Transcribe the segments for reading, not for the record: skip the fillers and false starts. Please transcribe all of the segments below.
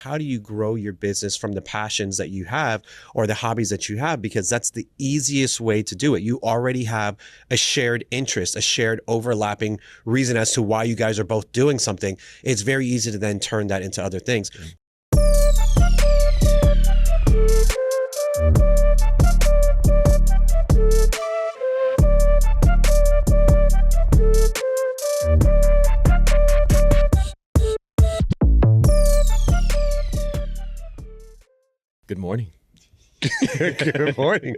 how do you grow your business from the passions that you have or the hobbies that you have? Because that's the easiest way to do it. You already have a shared interest, a shared overlapping reason as to why you guys are both doing something. It's very easy to then turn that into other things. Good morning. Good morning.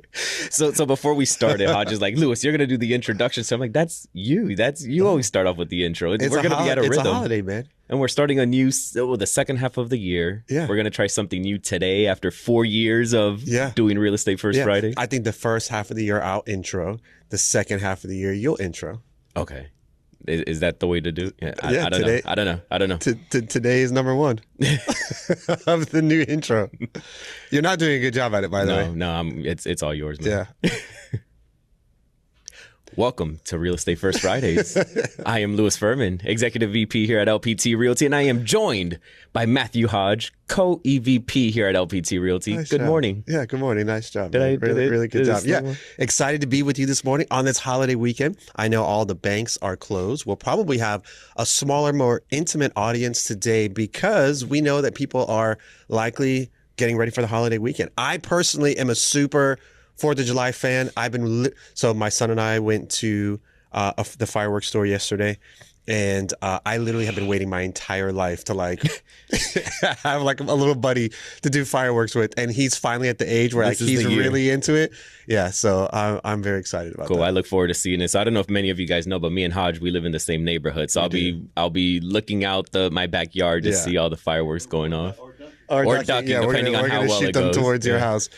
So before we started, Hodge is like, Luis, you're going to do the introduction. So I'm like, that's you. You always start off with the intro. We're going to be at a rhythm. It's a holiday, man. And we're starting the second half of the year. Yeah. We're going to try something new today after 4 years of doing Real Estate First Friday. I think the first half of the year I'll intro. The second half of the year you'll intro. Okay. Is that the way to do it? Yeah, I don't know. Today is number one of the new intro. You're not doing a good job at it, by the way. No, it's all yours, man. Yeah. Welcome to Real Estate First Fridays. I am Luis Fermin, Executive VP here at LPT Realty, and I am joined by Matthew Hodge, Co-EVP here at LPT Realty. Nice good job. morning. Yeah, good morning. Nice job. Really good job. Yeah, excited to be with you this morning on this holiday weekend. I know all the banks are closed. We'll probably have a smaller, more intimate audience today because we know that people are likely getting ready for the holiday weekend. I personally am a super 4th of July fan. So my son and I went to the fireworks store yesterday, and I literally have been waiting my entire life to have like a little buddy to do fireworks with, and he's finally at the age where he's really into it. Yeah, so I'm very excited about that. Cool. I look forward to seeing this. I don't know if many of you guys know, but me and Hodge, we live in the same neighborhood, so I'll be looking out my backyard to see all the fireworks going off, or ducking, depending on how well it goes. We're gonna shoot them towards your house.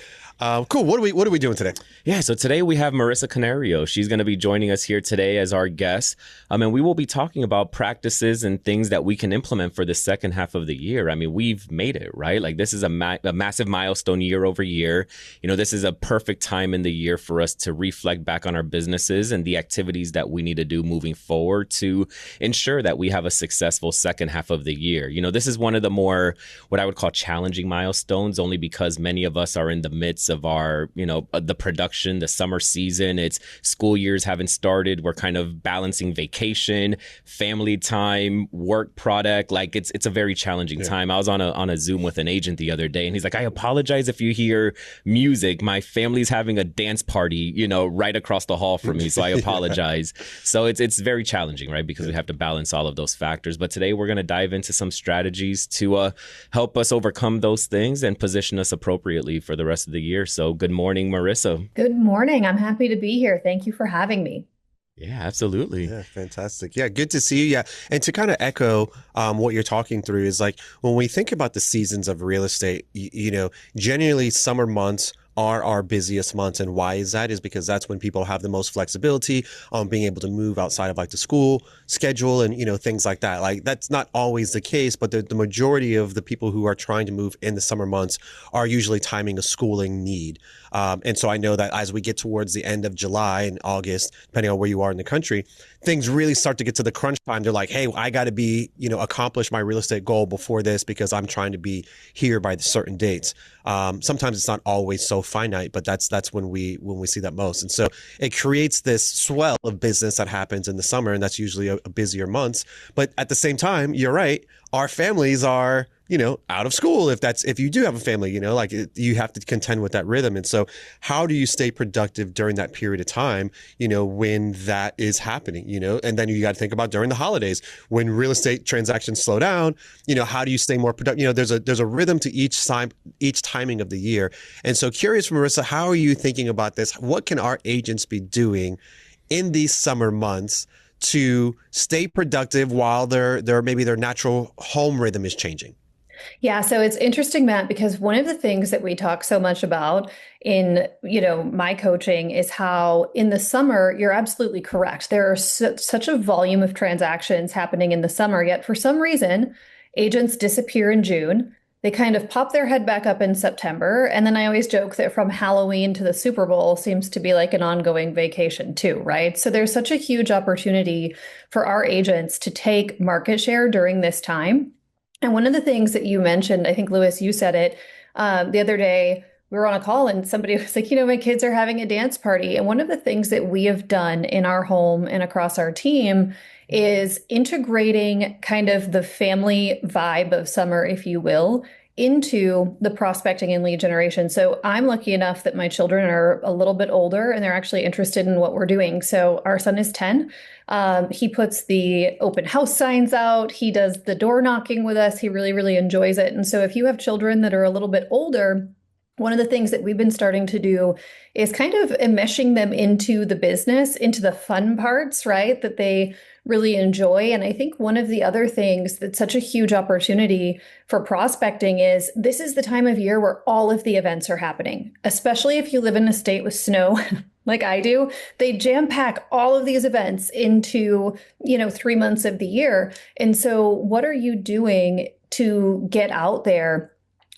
Cool. What are we doing today? Yeah, so today we have Marissa Canario. She's going to be joining us here today as our guest. And we will be talking about practices and things that we can implement for the second half of the year. I mean, we've made it, right? Like this is a massive milestone year over year. You know, this is a perfect time in the year for us to reflect back on our businesses and the activities that we need to do moving forward to ensure that we have a successful second half of the year. You know, this is one of the more, what I would call challenging milestones, only because many of us are in the midst of our, the production, the summer season. It's school years haven't started. We're kind of balancing vacation, family time, work product. Like it's a very challenging time. I was on a Zoom with an agent the other day, and he's like, I apologize if you hear music. My family's having a dance party, right across the hall from me. So I apologize. So it's very challenging, right? Because we have to balance all of those factors. But today we're going to dive into some strategies to help us overcome those things and position us appropriately for the rest of the year. So good morning, Marissa. Good morning. I'm happy to be here. Thank you for having me. Yeah, absolutely. Yeah, fantastic. Yeah, good to see you. Yeah. And to kind of echo what you're talking through is like when we think about the seasons of real estate, generally summer months are our busiest months. And why is that? Is because that's when people have the most flexibility on being able to move outside of like the school schedule and, things like that. Like that's not always the case, but the majority of the people who are trying to move in the summer months are usually timing a schooling need. And so I know that as we get towards the end of July and August, depending on where you are in the country, things really start to get to the crunch time. They're like, hey, I got to be, accomplish my real estate goal before this because I'm trying to be here by certain dates. Sometimes it's not always so finite, but that's when we see that most. And so it creates this swell of business that happens in the summer, and that's usually a busier months. But at the same time, you're right, our families are out of school. If you do have a family, you have to contend with that rhythm. And so how do you stay productive during that period of time, when that is happening, and then you got to think about during the holidays when real estate transactions slow down, how do you stay more productive? There's a rhythm to each timing of the year. And so curious, Marissa, how are you thinking about this? What can our agents be doing in these summer months to stay productive while their natural home rhythm is changing? Yeah, so it's interesting, Matt, because one of the things that we talk so much about in, my coaching is how in the summer, you're absolutely correct. There are such a volume of transactions happening in the summer, yet for some reason, agents disappear in June. They kind of pop their head back up in September. And then I always joke that from Halloween to the Super Bowl seems to be like an ongoing vacation too, right? So there's such a huge opportunity for our agents to take market share during this time. And one of the things that you mentioned, I think, Louis, you said it the other day, we were on a call and somebody was like, my kids are having a dance party. And one of the things that we have done in our home and across our team is integrating kind of the family vibe of summer, if you will, into the prospecting and lead generation. So I'm lucky enough that my children are a little bit older and they're actually interested in what we're doing. So our son is 10. He puts the open house signs out. He does the door knocking with us. He really, really enjoys it. And so if you have children that are a little bit older, one of the things that we've been starting to do is kind of enmeshing them into the business, into the fun parts, right? That they really enjoy. And I think one of the other things that's such a huge opportunity for prospecting is this is the time of year where all of the events are happening, especially if you live in a state with snow. Like I do, they jam pack all of these events into, 3 months of the year. And so what are you doing to get out there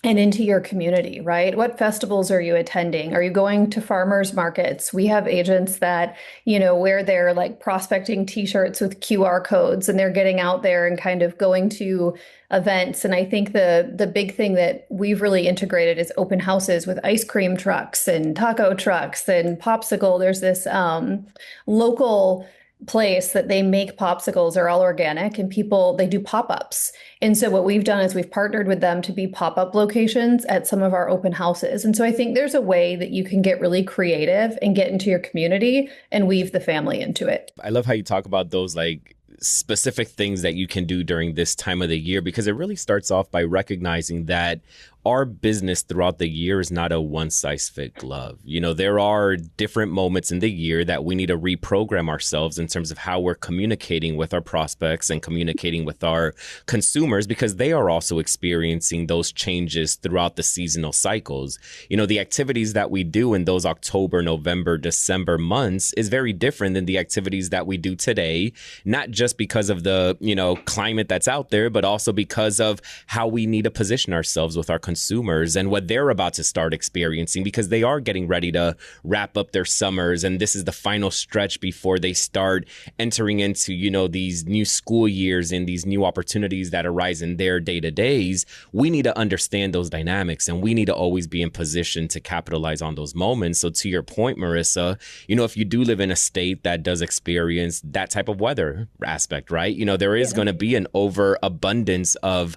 and into your community, right? What festivals are you attending? Are you going to farmers markets? We have agents that, wear their like prospecting t-shirts with QR codes and they're getting out there and kind of going to events. And I think the big thing that we've really integrated is open houses with ice cream trucks and taco trucks and popsicle. There's this local place that they make popsicles are all organic and they do pop-ups. And so what we've done is we've partnered with them to be pop-up locations at some of our open houses. And so I think there's a way that you can get really creative and get into your community and weave the family into it. I love how you talk about those like specific things that you can do during this time of the year, because it really starts off by recognizing that our business throughout the year is not a one size fit glove. There are different moments in the year that we need to reprogram ourselves in terms of how we're communicating with our prospects and communicating with our consumers, because they are also experiencing those changes throughout the seasonal cycles. The activities that we do in those October, November, December months is very different than the activities that we do today, not just because of the, climate that's out there, but also because of how we need to position ourselves with our consumers and what they're about to start experiencing, because they are getting ready to wrap up their summers. And this is the final stretch before they start entering into, these new school years and these new opportunities that arise in their day-to-days. We need to understand those dynamics and we need to always be in position to capitalize on those moments. So to your point, Marissa, if you do live in a state that does experience that type of weather aspect, right? There is going to be an overabundance of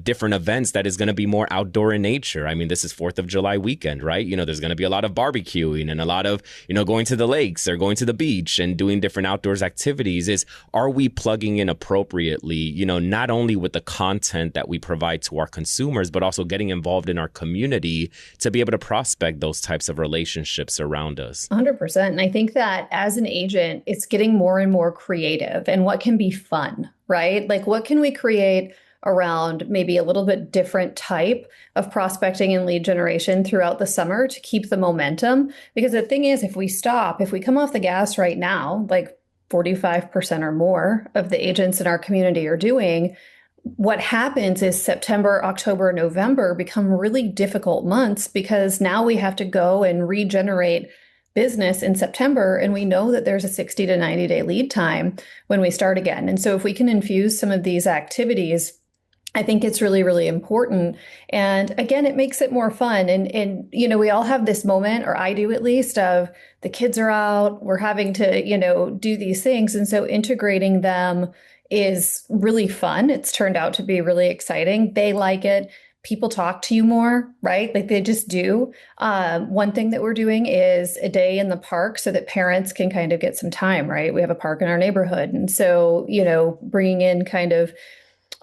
different events that is going to be more outdoor in nature. I mean, this is 4th of July weekend, right? There's going to be a lot of barbecuing and a lot of, going to the lakes or going to the beach and doing different outdoors activities. Are we plugging in appropriately, not only with the content that we provide to our consumers, but also getting involved in our community to be able to prospect those types of relationships around us? 100%. And I think that as an agent, it's getting more and more creative and what can be fun, right? Like what can we create around maybe a little bit different type of prospecting and lead generation throughout the summer to keep the momentum. Because the thing is, if we come off the gas right now, like 45% or more of the agents in our community are doing, what happens is September, October, November become really difficult months because now we have to go and regenerate business in September. And we know that there's a 60 to 90 day lead time when we start again. And so if we can infuse some of these activities, I think it's really, really important. And again, it makes it more fun. And we all have this moment, or I do at least, of the kids are out, we're having to, do these things. And so integrating them is really fun. It's turned out to be really exciting. They like it. People talk to you more, right? Like they just do. One thing that we're doing is a day in the park so that parents can kind of get some time, right? We have a park in our neighborhood. And so, bringing in kind of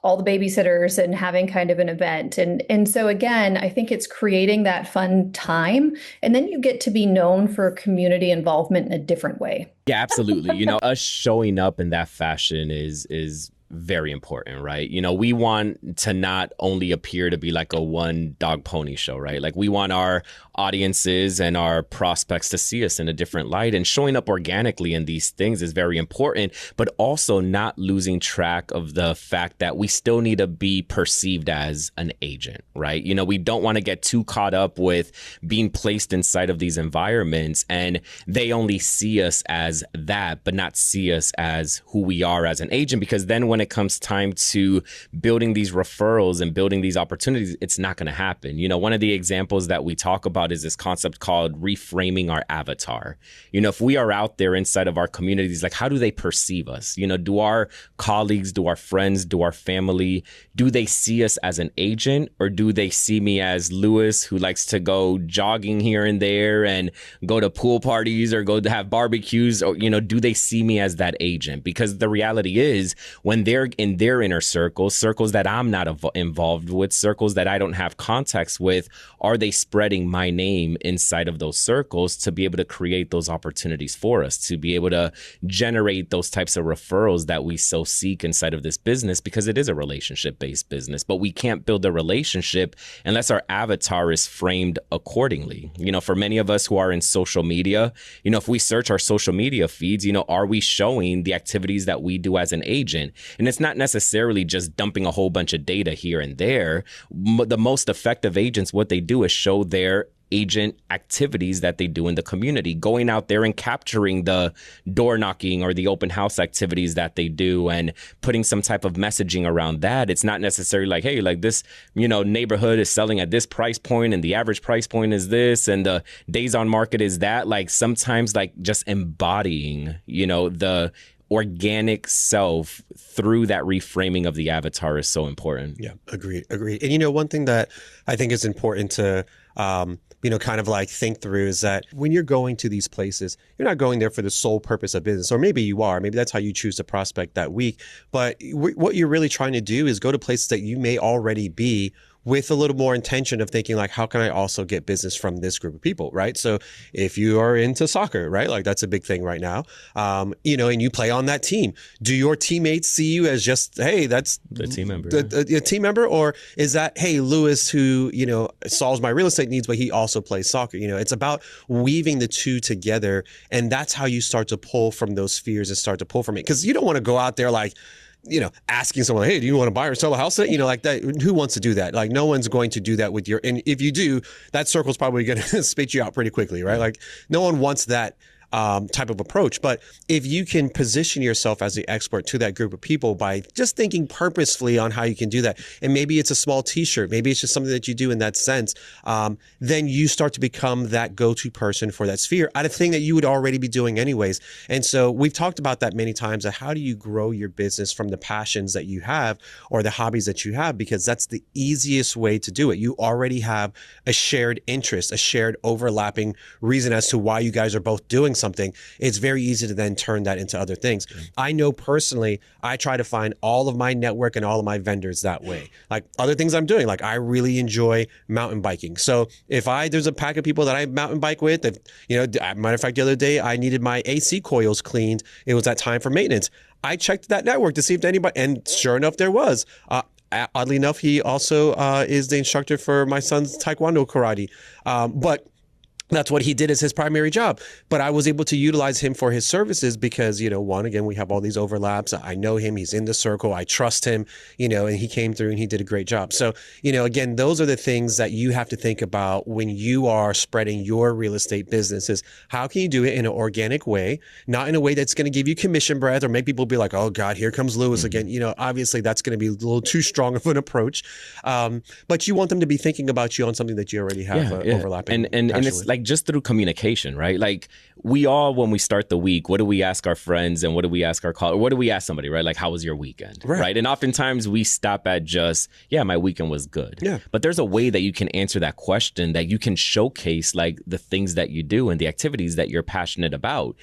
all the babysitters and having kind of an event. And so again, I think it's creating that fun time. And then you get to be known for community involvement in a different way. Yeah, absolutely. Us showing up in that fashion is very important, right? We want to not only appear to be like a one dog pony show, right? Like we want our audiences and our prospects to see us in a different light, and showing up organically in these things is very important, but also not losing track of the fact that we still need to be perceived as an agent, right? We don't want to get too caught up with being placed inside of these environments and they only see us as that, but not see us as who we are as an agent, because then when when it comes time to building these referrals and building these opportunities, it's not going to happen. One of the examples that we talk about is this concept called reframing our avatar. If we are out there inside of our communities, like, how do they perceive us? Do our colleagues, do our friends, do our family, do they see us as an agent, or do they see me as Luis, who likes to go jogging here and there and go to pool parties or go to have barbecues? Or, do they see me as that agent? Because the reality is, when they're in their inner circles that I'm not involved with, circles that I don't have contacts with, are they spreading my name inside of those circles to be able to create those opportunities for us, to be able to generate those types of referrals that we so seek inside of this business? Because it is a relationship-based business, but we can't build a relationship unless our avatar is framed accordingly. For many of us who are in social media, if we search our social media feeds, are we showing the activities that we do as an agent? And it's not necessarily just dumping a whole bunch of data here and there. The most effective agents, what they do is show their agent activities that they do in the community, going out there and capturing the door knocking or the open house activities that they do and putting some type of messaging around that. It's not necessarily like, hey, like this, neighborhood is selling at this price point and the average price point is this and the days on market is that. Like, sometimes, like, just embodying, the organic self through that reframing of the avatar is so important. Yeah, agreed. And one thing that I think is important to kind of like think through is that when you're going to these places, you're not going there for the sole purpose of business, or maybe you are. Maybe that's how you choose to prospect that week. But what you're really trying to do is go to places that you may already be, with a little more intention of thinking, like, how can I also get business from this group of people, right? So if you are into soccer, right, like that's a big thing right now, and you play on that team, do your teammates see you as just, hey, that's the team member, a team member? Or is that, hey, Luis, who, solves my real estate needs, but he also plays soccer? It's about weaving the two together. And that's how you start to pull from those spheres and start to pull from it. Because you don't want to go out there like, asking someone, hey, do you want to buy or sell a house? Like that. Who wants to do that? Like, no one's going to do that with and if you do, that circle's probably going to spit you out pretty quickly, right? Like, no one wants that type of approach. But if you can position yourself as the expert to that group of people by just thinking purposefully on how you can do that, and maybe it's a small t-shirt, maybe it's just something that you do in that sense, then you start to become that go-to person for that sphere at a thing that you would already be doing anyways. And so we've talked about that many times, of how do you grow your business from the passions that you have or the hobbies that you have, because that's the easiest way to do it. You already have a shared interest, a shared overlapping reason as to why you guys are both doing something. It's very easy to then turn that into other things. I know personally, I try to find all of my network and all of my vendors that way. Like, other things I'm doing, like, I really enjoy mountain biking. So if there's a pack of people that I mountain bike with, that, matter of fact, the other day I needed my AC coils cleaned. It was that time for maintenance. I checked that network to see if anybody, and sure enough, there was. Oddly enough, he also is the instructor for my son's Taekwondo karate. But that's what he did as his primary job. But I was able to utilize him for his services because, one, again, we have all these overlaps. I know him. He's in the circle. I trust him, and he came through and he did a great job. So, again, those are the things that you have to think about when you are spreading your real estate businesses. How can you do it in an organic way, not in a way that's going to give you commission breath or make people be like, oh, God, here comes Luis again. Obviously, that's going to be a little too strong of an approach. But you want them to be thinking about you on something that you already have overlapping. And it's like, just through communication, right? Like, we all, when we start the week, what do we ask our friends and what do we ask our colleagues? What do we ask somebody, right? Like, how was your weekend? Right. And oftentimes we stop at just, yeah, my weekend was good. Yeah. But there's a way that you can answer that question, that you can showcase like the things that you do and the activities that you're passionate about.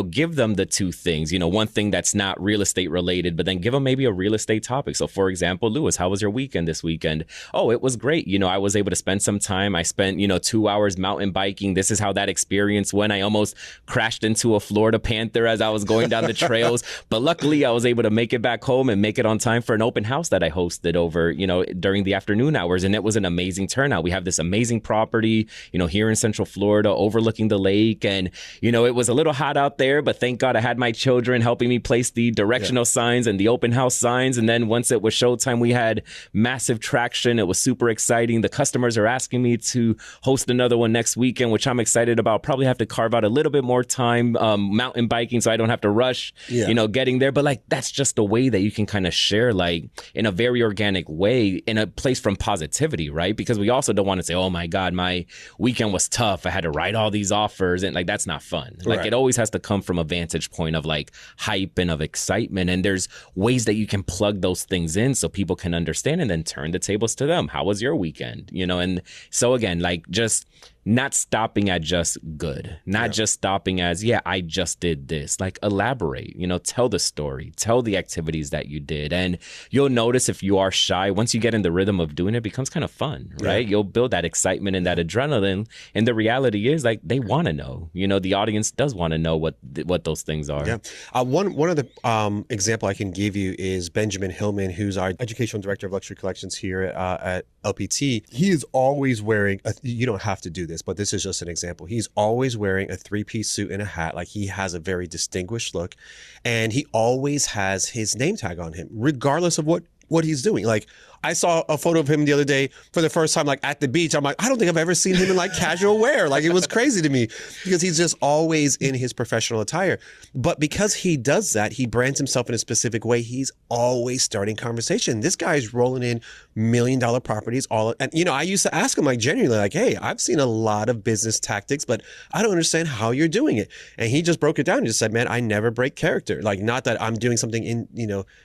Give them the two things, one thing that's not real estate related, but then give them maybe a real estate topic. So for example, Luis, how was your weekend this weekend? Oh, it was great. I was able to spend some time. I spent, 2 hours mountain biking. This is how that experience went. I almost crashed into a Florida panther as I was going down the trails. But luckily, I was able to make it back home and make it on time for an open house that I hosted over, during the afternoon hours. And it was an amazing turnout. We have this amazing property, here in Central Florida, overlooking the lake. And, it was a little hot out there, but thank God I had my children helping me place the directional signs and the open house signs. And then once it was showtime, we had massive traction. It was super exciting. The customers are asking me to host another one next weekend, which I'm excited about. Probably have to carve out a little bit more time mountain biking so I don't have to rush, getting there. But like, that's just a way that you can kind of share, like, in a very organic way, in a place from positivity, right? Because we also don't want to say, oh my God, my weekend was tough, I had to write all these offers, and like, that's not fun. Like, it always has to come from a vantage point of like hype and of excitement. And there's ways that you can plug those things in so people can understand, and then turn the tables to them. How was your weekend? And so again, like, just not stopping at just good, not just stopping as, I just did this. Like, elaborate, tell the story, tell the activities that you did. And you'll notice, if you are shy, once you get in the rhythm of doing it, it becomes kind of fun, right? You'll build that excitement and that adrenaline. And the reality is, like, they want to know, the audience does want to know what those things are. Yeah. One of the example I can give you is Benjamin Hillman, who's our educational director of luxury collections here at LPT. He is always wearing, you don't have to do this, but this is just an example. He's always wearing a three-piece suit and a hat. Like, he has a very distinguished look, and he always has his name tag on him, regardless of what he's doing. Like, I saw a photo of him the other day for the first time, like at the beach. I'm like, I don't think I've ever seen him in like casual wear. Like, it was crazy to me because he's just always in his professional attire. But because he does that, he brands himself in a specific way. He's always starting conversation. This guy's rolling in $1 million properties and I used to ask him, like, genuinely, like, hey, I've seen a lot of business tactics, but I don't understand how you're doing it. And he just broke it down and just said, man, I never break character. Like, not that I'm doing something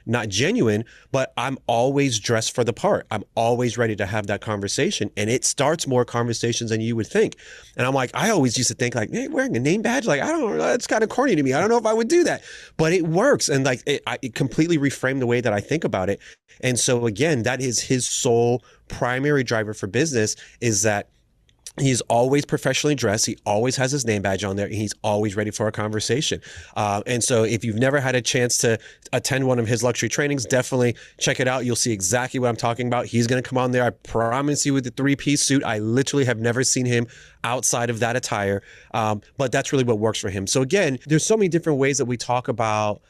not genuine, but I'm always dressed for the part. I'm always ready to have that conversation, and it starts more conversations than you would think. And I'm like, I always used to think like, hey, wearing a name badge, like, I don't know, that's kind of corny to me. I don't know if I would do that, but it works. And like, it completely reframed the way that I think about it. And so again, that is his sole primary driver for business, is that he's always professionally dressed. He always has his name badge on there, and he's always ready for a conversation. And so if you've never had a chance to attend one of his luxury trainings, definitely check it out. You'll see exactly what I'm talking about. He's going to come on there. I promise you, with the three-piece suit. I literally have never seen him outside of that attire. But that's really what works for him. So again, there's so many different ways that we talk about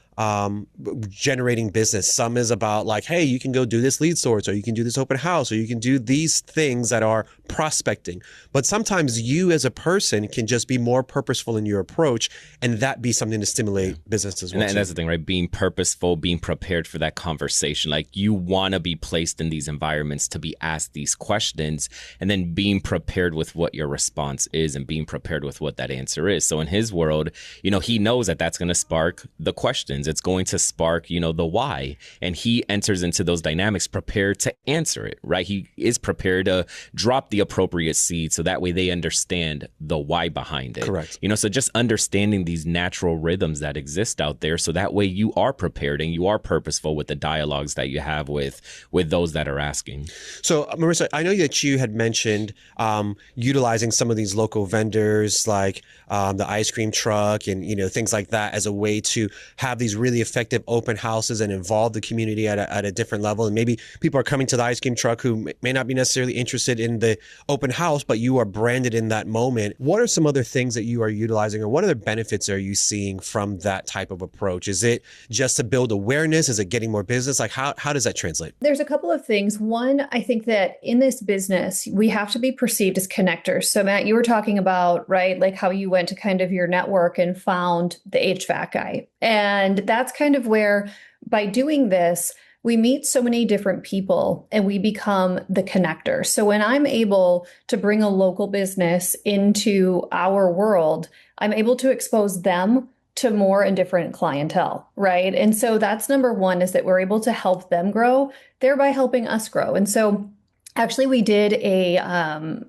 generating business. Some is about like, hey, you can go do this lead source, or you can do this open house, or you can do these things that are prospecting. But sometimes you as a person can just be more purposeful in your approach, and that be something to stimulate business as well. And that's the thing, right? Being purposeful, being prepared for that conversation. Like, you want to be placed in these environments to be asked these questions, and then being prepared with what your response is, and being prepared with what that answer is. So in his world, he knows that that's going to spark the questions. It's going to spark, the why. And he enters into those dynamics prepared to answer it, right? He is prepared to drop the appropriate seed, so that way they understand the why behind it. Correct. So just understanding these natural rhythms that exist out there, so that way you are prepared and you are purposeful with the dialogues that you have with those that are asking. So Marissa, I know that you had mentioned utilizing some of these local vendors, like the ice cream truck and, things like that, as a way to have these really effective open houses and involve the community at a different level. And maybe people are coming to the ice cream truck who may not be necessarily interested in the open house, but you are branded in that moment. What are some other things that you are utilizing, or what other benefits are you seeing from that type of approach? Is it just to build awareness? Is it getting more business? Like, how does that translate? There's a couple of things. One, I think that in this business, we have to be perceived as connectors. So Matt, you were talking about, right, like how you went to kind of your network and found the HVAC guy. And that's kind of where, by doing this, we meet so many different people and we become the connector. So when I'm able to bring a local business into our world, I'm able to expose them to more and different clientele, right? And so that's number one, is that we're able to help them grow, thereby helping us grow. And so actually, we did a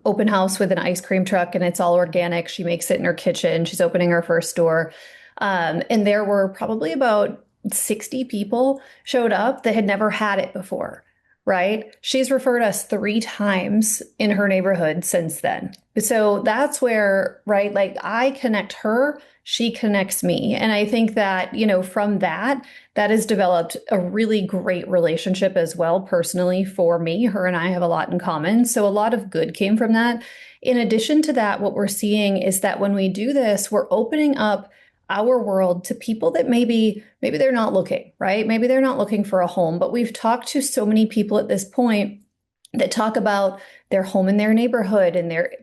open house with an ice cream truck, and it's all organic. She makes it in her kitchen. She's opening her first store. And there were probably about 60 people showed up that had never had it before, right? She's referred us 3 times in her neighborhood since then. So that's where, right, like I connect her, she connects me. And I think that, from that has developed a really great relationship as well, personally for me. Her and I have a lot in common. So a lot of good came from that. In addition to that, what we're seeing is that when we do this, we're opening up our world to people that maybe they're not looking, right? Maybe they're not looking for a home, but we've talked to so many people at this point that talk about their home in their neighborhood. And they're,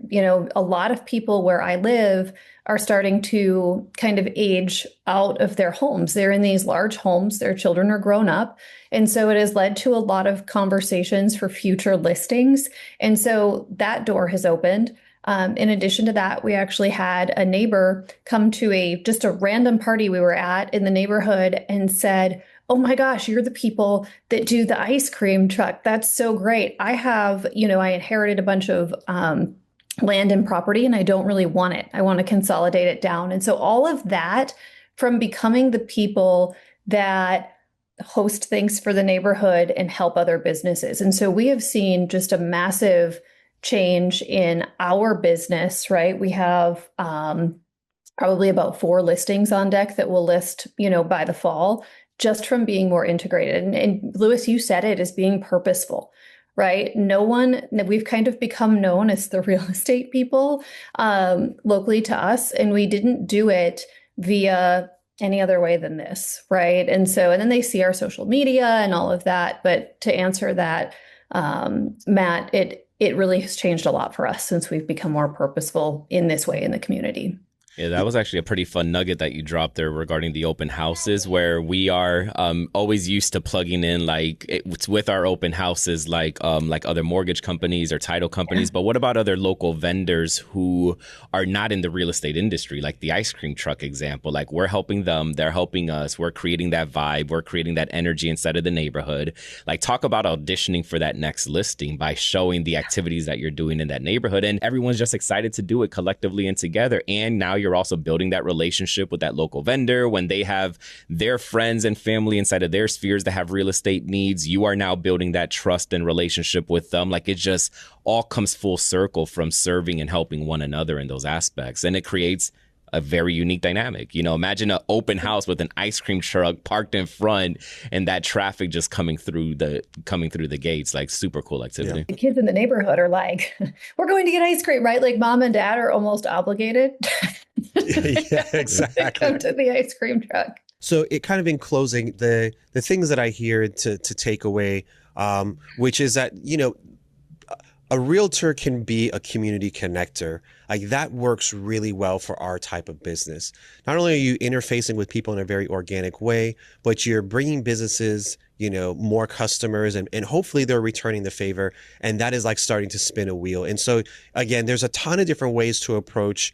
a lot of people where I live are starting to kind of age out of their homes. They're in these large homes, their children are grown up. And so it has led to a lot of conversations for future listings. And so that door has opened. In addition to that, we actually had a neighbor come to just a random party we were at in the neighborhood and said, "Oh my gosh, you're the people that do the ice cream truck. That's so great. I inherited a bunch of land and property and I don't really want it. I want to consolidate it down." And so all of that, from becoming the people that host things for the neighborhood and help other businesses. And so we have seen just a massive change in our business, right? We have probably about 4 listings on deck that will list, by the fall, just from being more integrated. And Luis, you said it, as being purposeful, right? We've kind of become known as the real estate people locally to us, and we didn't do it via any other way than this, right? And then they see our social media and all of that. But to answer that, Matt, it really has changed a lot for us since we've become more purposeful in this way in the community. Yeah, that was actually a pretty fun nugget that you dropped there regarding the open houses, where we are always used to plugging in it's with our open houses like other mortgage companies or title companies. Yeah. But what about other local vendors who are not in the real estate industry, like the ice cream truck example? Like, we're helping them, they're helping us. We're creating that vibe. We're creating that energy inside of the neighborhood. Like, talk about auditioning for that next listing by showing the activities that you're doing in that neighborhood. And everyone's just excited to do it collectively and together. And now you're also building that relationship with that local vendor. When they have their friends and family inside of their spheres that have real estate needs, you are now building that trust and relationship with them. Like, it just all comes full circle from serving and helping one another in those aspects. And it creates a very unique dynamic. Imagine an open house with an ice cream truck parked in front and that traffic just coming through the gates. Like, super cool activity. Yeah. The kids in the neighborhood are like, "We're going to get ice cream," right? Like, mom and dad are almost obligated yeah, exactly. to come to the ice cream truck. So it kind of, in closing, the things that I hear to take away, which is that, a realtor can be a community connector. Like, that works really well for our type of business. Not only are you interfacing with people in a very organic way, but you're bringing businesses, more customers, and hopefully they're returning the favor. And that is like starting to spin a wheel. And so, again, there's a ton of different ways to approach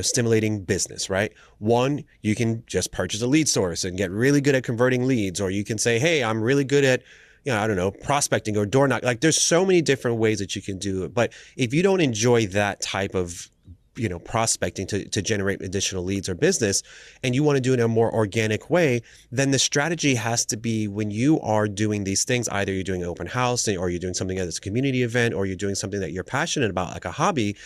stimulating business, right? One, you can just purchase a lead source and get really good at converting leads, or you can say, "Hey, I'm really good at, prospecting or door knock." Like, there's so many different ways that you can do it. But if you don't enjoy that type of, prospecting to generate additional leads or business, and you want to do it in a more organic way, then the strategy has to be, when you are doing these things, either you're doing an open house, or you're doing something that's a community event, or you're doing something that you're passionate about, like a hobby,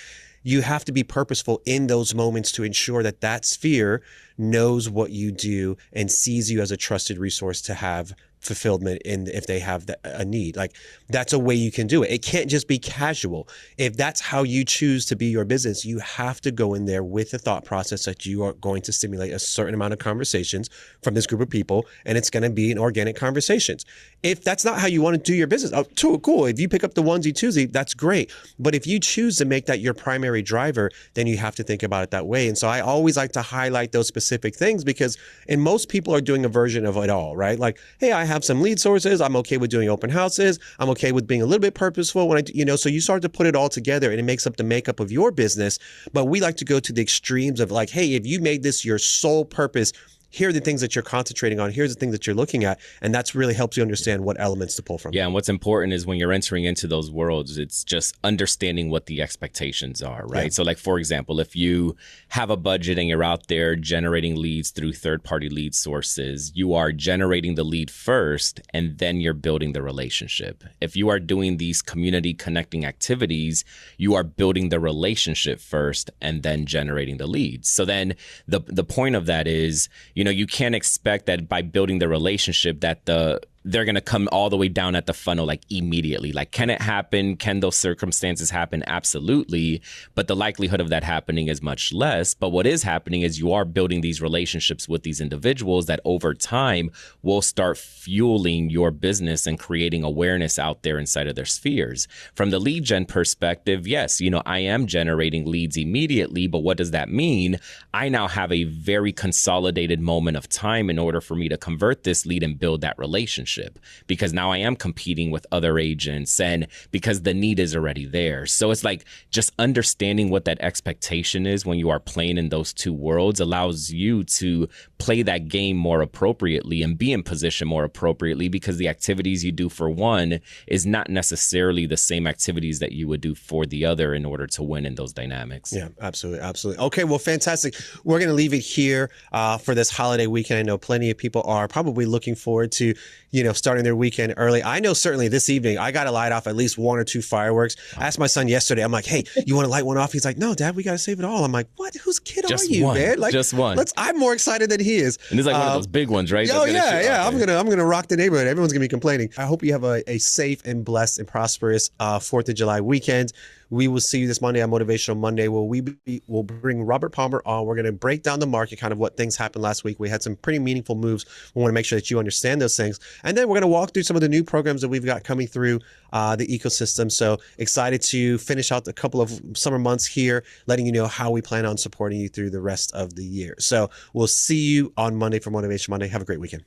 you have to be purposeful in those moments to ensure that that sphere knows what you do and sees you as a trusted resource to have fulfillment in if they have a need. Like, that's a way you can do it. It can't just be casual. If that's how you choose to be your business, you have to go in there with the thought process that you are going to stimulate a certain amount of conversations from this group of people, and it's going to be an organic conversations. If that's not how you want to do your business, oh, cool. If you pick up the onesie twosie, that's great. But if you choose to make that your primary driver, then you have to think about it that way. And so I always like to highlight those specific things, because most people are doing a version of it all, right? Like, hey, I have some lead sources. I'm okay with doing open houses. I'm okay with being a little bit purposeful when so you start to put it all together, and it makes up the makeup of your business. But we like to go to the extremes of, like, hey, if you made this your sole purpose, here are the things that you're concentrating on. Here's the things that you're looking at. And that's really helps you understand what elements to pull from. Yeah. And what's important is when you're entering into those worlds, it's just understanding what the expectations are, right? Yeah. So, like, for example, if you have a budget and you're out there generating leads through third-party lead sources, you are generating the lead first, and then you're building the relationship. If you are doing these community connecting activities, you are building the relationship first and then generating the leads. So then the point of that is, you can't expect that by building the relationship that the they're going to come all the way down at the funnel like immediately. Like, can it happen? Can those circumstances happen? Absolutely. But the likelihood of that happening is much less. But what is happening is you are building these relationships with these individuals that over time will start fueling your business and creating awareness out there inside of their spheres. From the lead gen perspective, yes, I am generating leads immediately, but what does that mean? I now have a very consolidated moment of time in order for me to convert this lead and build that relationship, because now I am competing with other agents and because the need is already there. So it's like just understanding what that expectation is when you are playing in those two worlds allows you to play that game more appropriately and be in position more appropriately, because the activities you do for one is not necessarily the same activities that you would do for the other in order to win in those dynamics. Yeah, absolutely. Absolutely. Okay, well, fantastic. We're going to leave it here for this holiday weekend. I know plenty of people are probably looking forward to, starting their weekend early. I know certainly this evening, I got to light off at least 1 or 2 fireworks. I asked my son yesterday, I'm like, hey, you want to light one off? He's like, no, Dad, we got to save it all. I'm like, what? Whose kid Just are you, one. man? Like, just one. I'm more excited than he is. And it's like one of those big ones, right? Oh, yeah. Okay. I'm gonna rock the neighborhood. Everyone's gonna be complaining. I hope you have a safe and blessed and prosperous 4th of July weekend. We will see you this Monday on Motivational Monday, where we'll bring Robert Palmer on. We're going to break down the market, kind of what things happened last week. We had some pretty meaningful moves. We want to make sure that you understand those things. And then we're going to walk through some of the new programs that we've got coming through the ecosystem. So excited to finish out a couple of summer months here, letting you know how we plan on supporting you through the rest of the year. So we'll see you on Monday for Motivation Monday. Have a great weekend.